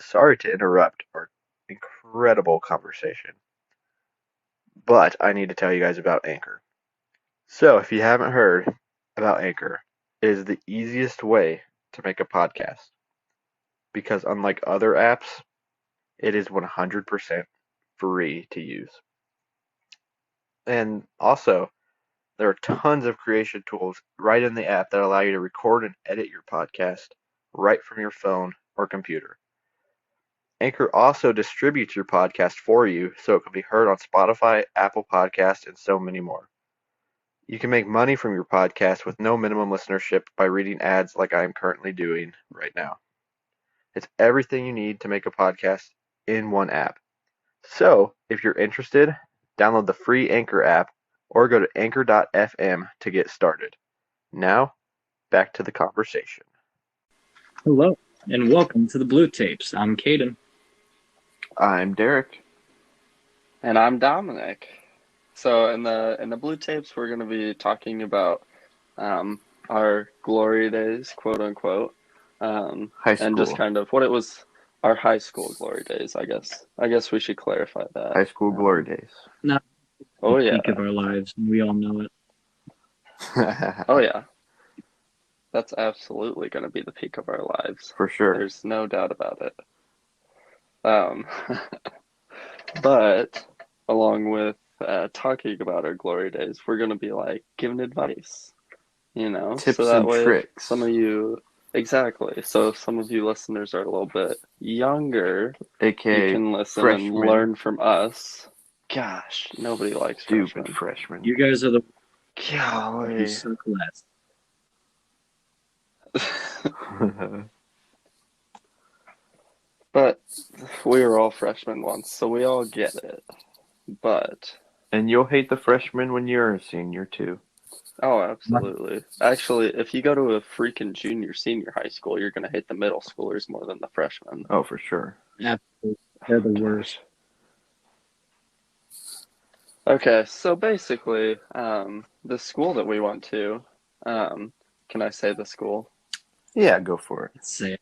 Sorry to interrupt our incredible conversation, but I need to tell you guys about Anchor. So, if you haven't heard about Anchor, it is the easiest way to make a podcast because, unlike other apps, it is 100% free to use. And also, there are tons of creation tools right in the app that allow you to record and edit your podcast right from your phone or computer. Anchor also distributes your podcast for you so it can be heard on Spotify, Apple Podcasts, and so many more. You can make money from your podcast with no minimum listenership by reading ads like I am currently doing right now. It's everything you need to make a podcast in one app. So, if you're interested, download the free Anchor app or go to anchor.fm to get started. Now, back to the conversation. Hello, and welcome to the Blue Tapes. I'm Caden. I'm Derek. And I'm Dominic. So in the blue tapes, we're going to be talking about our glory days, quote unquote, High school. and just kind of what it was, our high school glory days. I guess we should clarify that. High school glory days. Not Oh the yeah. peak of our lives, and we all know it. Oh yeah. That's absolutely going to be the peak of our lives. For sure. There's no doubt about it. But along with talking about our glory days, we're going to be like giving advice, Tips so that and way tricks. some of you, exactly. So if some of you listeners are a little bit younger, AKA you can listen freshmen. and learn from us. Gosh, nobody likes Stupid freshmen. freshmen. You guys are the Golly. who suck less. But we were all freshmen once, so we all get it. But And you'll hate the freshmen when you're a senior too. oh, absolutely. Actually, if you go to a freaking senior high school, you're gonna hate the middle schoolers more than the freshmen. Oh, for sure. Absolutely. They're the worst. Okay, so basically, the school that we went to, can I say the school? Yeah, go for it. Let's say it.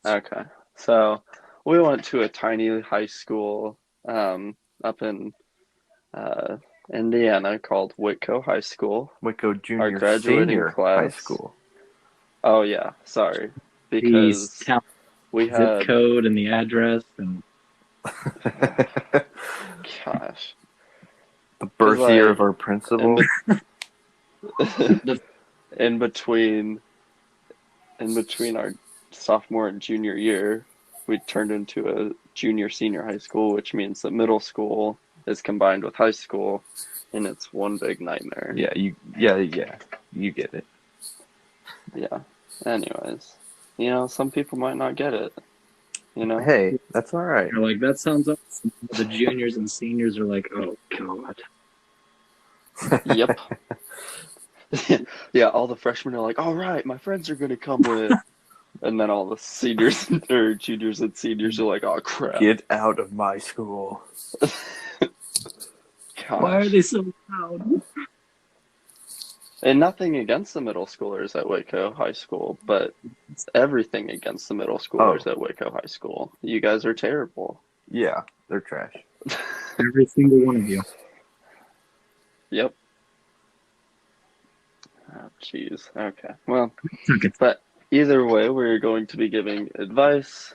Okay, so we went to a tiny high school up in Indiana called Whitco High School. Whitco Our Junior graduating Senior class. High School. Oh yeah, sorry, The because town we zip had, code and the address, and gosh, The birth year like, of our principal. in between our sophomore and junior year, we turned into a junior senior high school, which means that middle school is combined with high school, and it's one big nightmare. Yeah, you get it. Yeah. Anyways, some people might not get it. Hey, that's all right. you're like, that sounds awesome. The juniors and seniors are like, oh god. Yep. Yeah, all the freshmen are like, all right, my friends are gonna come with, and then all the seniors or juniors and seniors are like, oh crap. Get out of my school. Why are Gosh. they so loud? And nothing against the middle schoolers at Waco High School, but everything against the middle schoolers at Waco High School. You guys are terrible. Yeah, they're trash. Every single one of you. Yep. Oh, jeez. Okay. Well, Okay. but either way, we're going to be giving advice,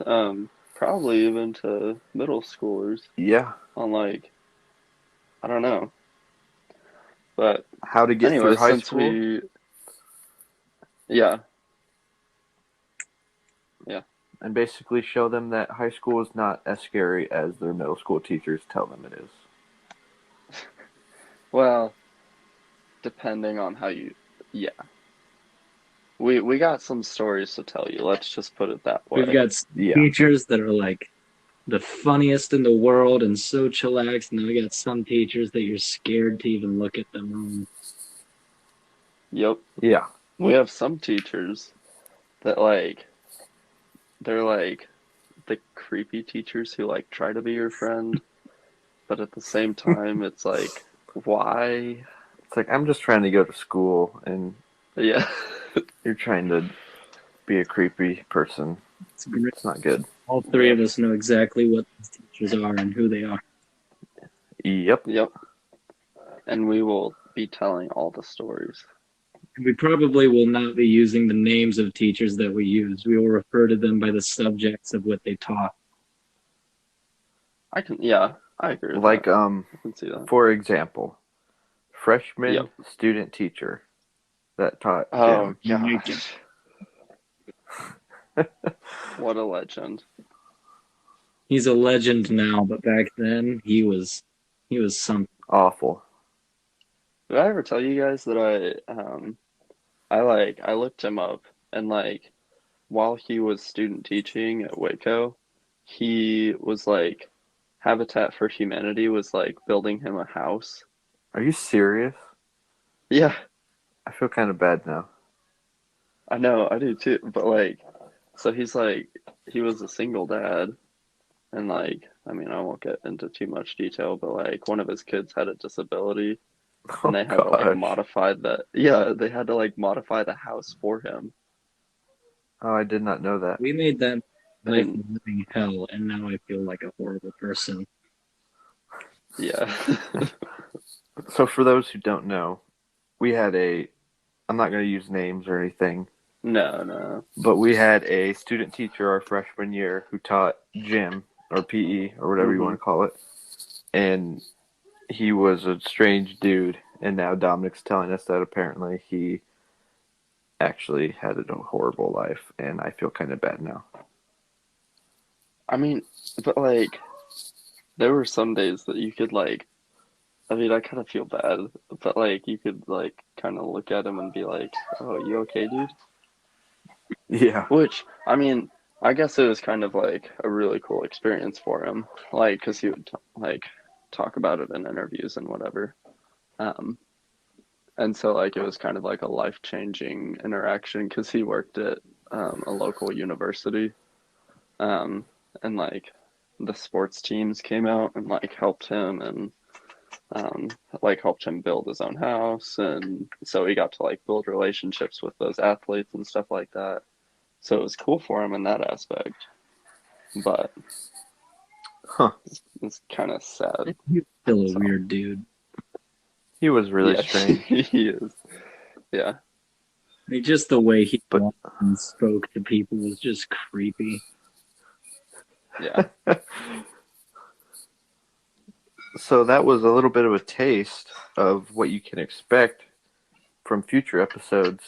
probably even to middle schoolers Yeah. on I don't know. But How to get anyway, through high since school? yeah, And basically show them that high school is not as scary as their middle school teachers tell them it is. well, depending on how yeah. We got some stories to tell you. Let's just put it that way. We've got Yeah. teachers that are like the funniest in the world and so chillaxed, and then we got some teachers that you're scared to even look at them. Yep. Yeah. We have some teachers that they're like the creepy teachers who try to be your friend, but at the same time it's like, why? It's like, I'm just trying to go to school, and Yeah. you're trying to be a creepy person. It's great. It's not good. All three of us know exactly what these teachers are and who they are. Yep. Yep. And we will be telling all the stories. We probably will not be using the names of teachers that we use. We will refer to them by the subjects of what they taught. I agree with Like, that. I can see that. for example, freshman Yep. student teacher that taught Oh, gym. gosh. What a legend. He's a legend now, but back then he was something. Awful. Did I ever tell you guys that I looked him up and like while he was student teaching at Waco, he was like Habitat for Humanity was like building him a house. Are you serious? Yeah, I feel kind of bad now. I know, I do too. But like, so he was a single dad, and like, I mean, I won't get into too much detail, but like, one of his kids had a disability, and Oh they had to like gosh. modify the yeah, they had to like modify the house for him. Oh, I did not know that. We made that life a And living hell, and now I feel like a horrible person. yeah, So for those who don't know, we had I'm not going to use names or anything, no, but we had a student teacher our freshman year who taught gym or PE or whatever you want hmm to call it. And he was a strange dude. And now Dominic's telling us that apparently he actually had a horrible life. And I feel kind of bad now. I mean, but like, there were some days that you could like. I mean, I kind of feel bad, but like, you could like kind of look at him and be like, "Oh, you okay, dude?" Yeah. Which, I mean, I guess it was kind of like a really cool experience for him, like, because he would like talk about it in interviews and whatever. Um, and so like it was kind of like a life-changing interaction because he worked at a local university, um, and like the sports teams came out and like helped him and um, like helped him build his own house, and so he got to like build relationships with those athletes and stuff like that. So it was cool for him in that aspect, but Huh. it's kind of sad. He's still a So weird dude. He was really yeah, strange. he is. Yeah, Like, just the way he But walked and spoke to people was just creepy. yeah, so that was a little bit of a taste of what you can expect from future episodes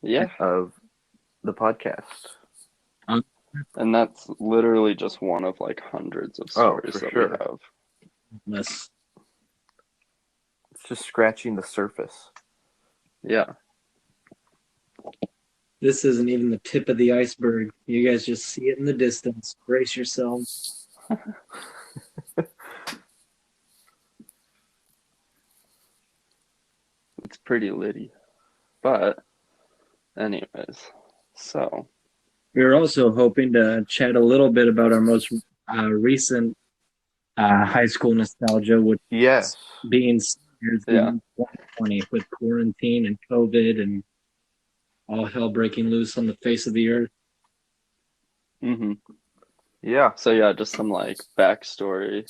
yeah. of the podcast. Um, And that's literally just one of like hundreds of Oh, stories for that we sure. have. Unless It's just scratching the surface. Yeah, this isn't even the tip of the iceberg. You guys just see it in the distance. Brace yourselves. it's pretty litty. But anyways, so We were also hoping to chat a little bit about our most recent high school nostalgia, which Yes. is being seniors yeah, in 2020 with quarantine and COVID and all hell breaking loose on the face of the earth. hmm Yeah. So yeah, just some like backstory.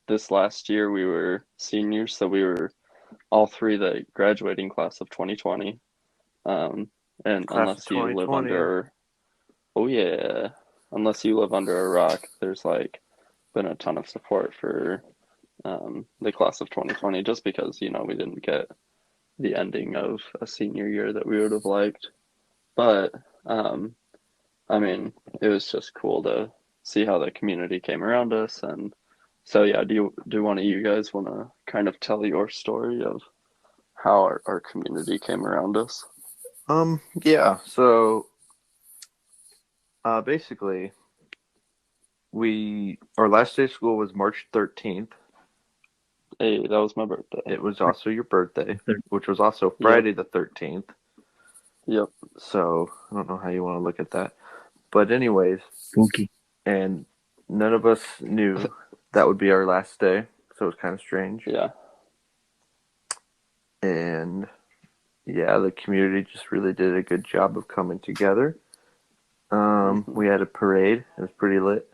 This last year we were seniors, so we were all three the graduating class of 2020. Um, and Class of unless you live 2020. under, oh yeah, unless you live under a rock, there's like been a ton of support for the class of 2020 just because, we didn't get the ending of a senior year that we would have liked. But um, I mean, it was just cool to see how the community came around us. And so, yeah, do one of you guys want to kind of tell your story of how our community came around us? Yeah. So, basically, our last day of school was March 13th. Hey, that was my birthday. It was also your birthday, which was also Yep, Friday the 13th. yep. So, I don't know how you want to look at that. But anyways, Spooky. and none of us knew that would be our last day. So it was kind of strange. Yeah, And yeah, the community just really did a good job of coming together. Mhm. We had a parade. It was pretty lit.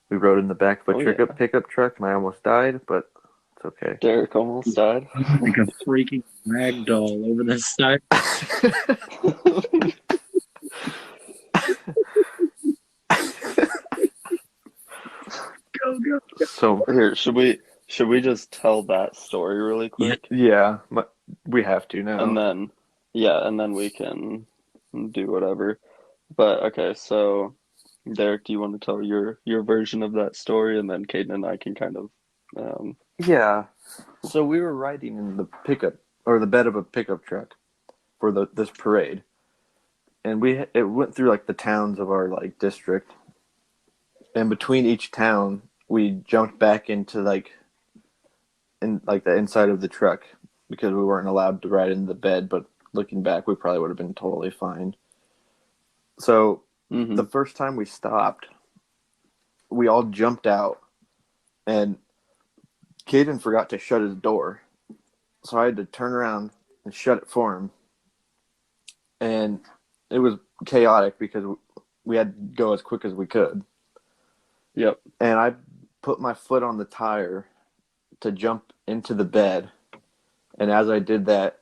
We rode in the back of a Oh yeah. pickup truck, and I almost died, but it's okay. Derek almost died. Like a freaking rag doll over the side. Go, go. So Here, should we just tell that story really Yeah. quick? yeah, we have to And now. then yeah, and then we can do whatever. But okay, so Derek, do you want to tell your version of that story, and then Caden and I can kind of Yeah. So we were riding in the pickup or the bed of a pickup truck for this parade, and it went through like the towns of our like district, and between each town we jumped back into like the inside of the truck because we weren't allowed to ride in the bed, but looking back we probably would have been totally fine. So the mhm. first time we stopped, we all jumped out, and Caden forgot to shut his door, so I had to turn around and shut it for him, and it was chaotic because we had to go as quick as we could. Yep. And I put my foot on the tire to jump into the bed, and as I did that,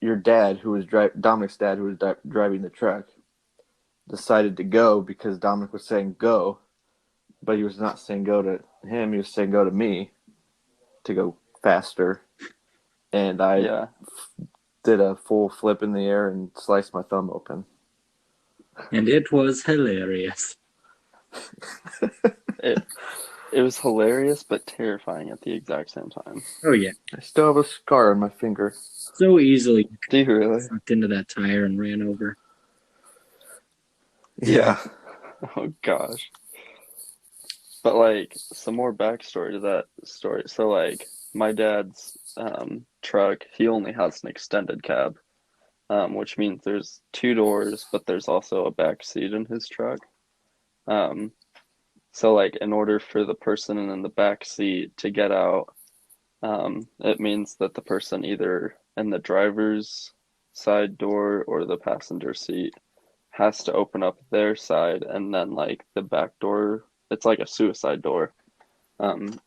your dad, who was Dominic's dad, who was driving the truck, decided to go because Dominic was saying go, but he was not saying go to him. He was saying go to me to go faster, and I Yeah. did a full flip in the air and sliced my thumb open. And it was hilarious. It it was hilarious but terrifying at the exact same time. Oh, yeah. I still have a scar on my finger. So easily Do you really? sucked into that tire and ran over. Yeah. Oh gosh. But like some more backstory to that story. So like my dad's truck, he only has an extended cab, which means there's two doors, but there's also a back seat in his truck. Um, so like in order for the person in the back seat to get out, it means that the person either in the driver's side door or the passenger seat has to open up their side, and then like the back door, it's like a suicide door.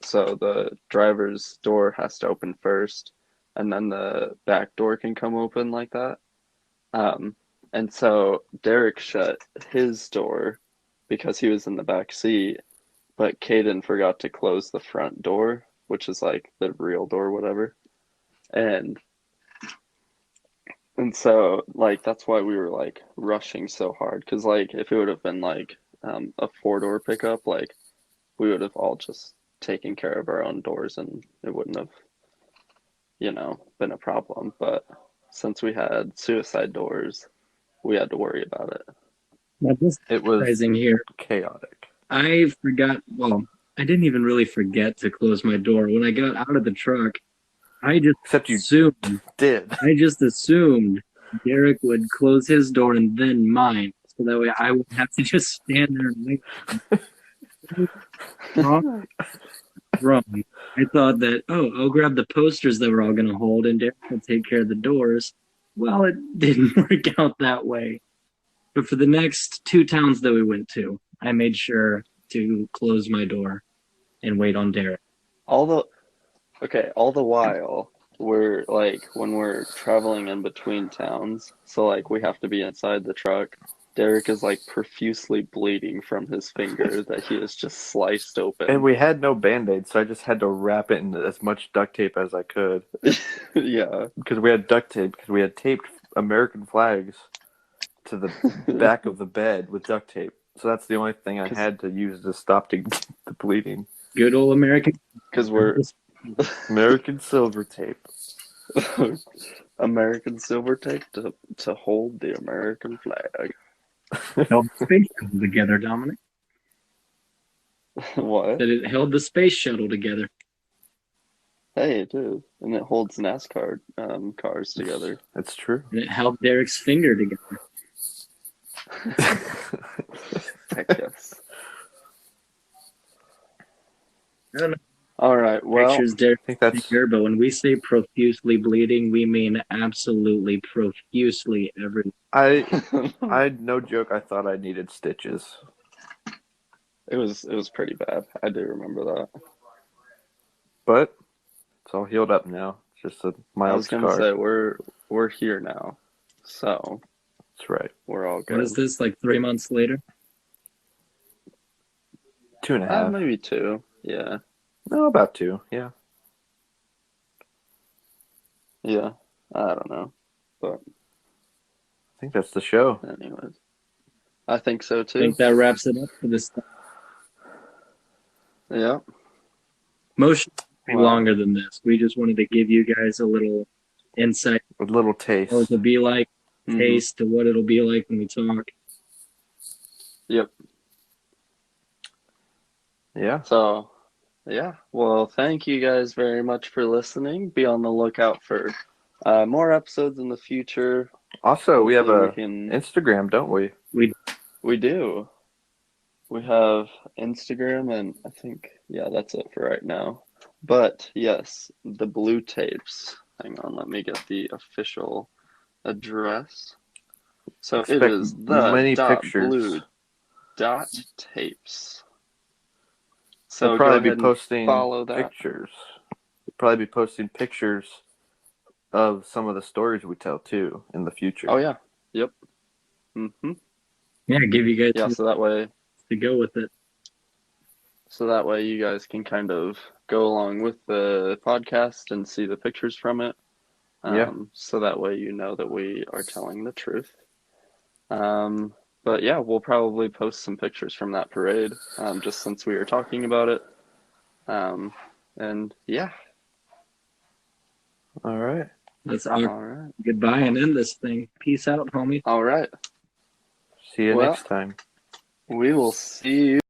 So the driver's door has to open first, and then the back door can come open like that. Um, and so Derek shut his door because he was in the back seat, but Caden forgot to close the front door, which is like the real door, whatever. And and so like that's why we were like rushing so hard, because like if it would have been like a four-door pickup, like we would have all just taken care of our own doors and it wouldn't have, been a problem. But since we had suicide doors, we had to worry about it. Now, just It was surprising here, chaotic. I forgot, well, I didn't even really forget to close my door. When I got out of the truck, I just Except you assumed, did. I just assumed Derek would close his door and then mine. So that way I would have to just stand there and wait. Wrong, wrong. I thought that, oh, I'll grab the posters that we're all going to hold and Derek will take care of the doors. Well, it didn't work out that way. But for the next two towns that we went to, I made sure to close my door and wait on Derek. All the Okay, all the while we're like when we're traveling in between towns, so like we have to be inside the truck. Derek is like profusely bleeding from his finger that he has just sliced And open. we had no band-aids, so I just had to wrap it in as much duct tape as I could. Yeah. Because we had duct tape, because we had taped American flags to the back of the bed with duct tape. So that's the only thing I Cause, had to use to stop the bleeding. Good old American. cause we're American silver tape. American silver tape to hold the American flag. Held the space shuttle together, Dominic. What? That it held the space shuttle together. Hey, it is. And it holds NASCAR cars together. That's true. And it held Derek's finger together. Heck yes. I don't know. All right. Well, pictures, Derek. I think that's Here, but when we say profusely bleeding, we mean absolutely profusely every. I no joke. I thought I needed stitches, it was pretty bad. I do remember that. but it's all healed up now. It's just a I mild was gonna scar. say we're here now, so That's right. we're all What is good. this, like 3 months later? 2.5. Maybe 2. Yeah, No, about 2. Yeah. yeah. I don't know, but I think that's the show. anyways, I think so I too. think that wraps it up for this. Yeah. Motion be Well. longer than this. We just wanted to give you guys a little insight A little what taste. it'll be like, Mhm. taste to what it'll be like when we talk. Yep. Yeah. So, yeah. Well, thank you guys very much for listening. Be on the lookout for more episodes in the future. Also, we have Hopefully a we can. Instagram, don't we? We do. We have Instagram, and I think, yeah, that's it for right now. But yes, the blue tapes. Hang on, let me get the official address. So it Expect is many blue pictures. tapes. We'll So go probably be ahead and posting follow that. pictures. We'll probably be posting pictures of some of the stories we tell too in the future. Oh yeah. Yep. Mm-hmm. Yeah, give you guys Yeah, so that way to go with it. you guys can kind of go along with the podcast and see the pictures from it. Yeah. So that way you know that we are telling the truth. But yeah, we'll probably post some pictures from that parade, just since we were talking about it. And yeah. All right. Let's All right. goodbye and end this thing. Peace out, homie. All right. See you Well, next time. we will see you.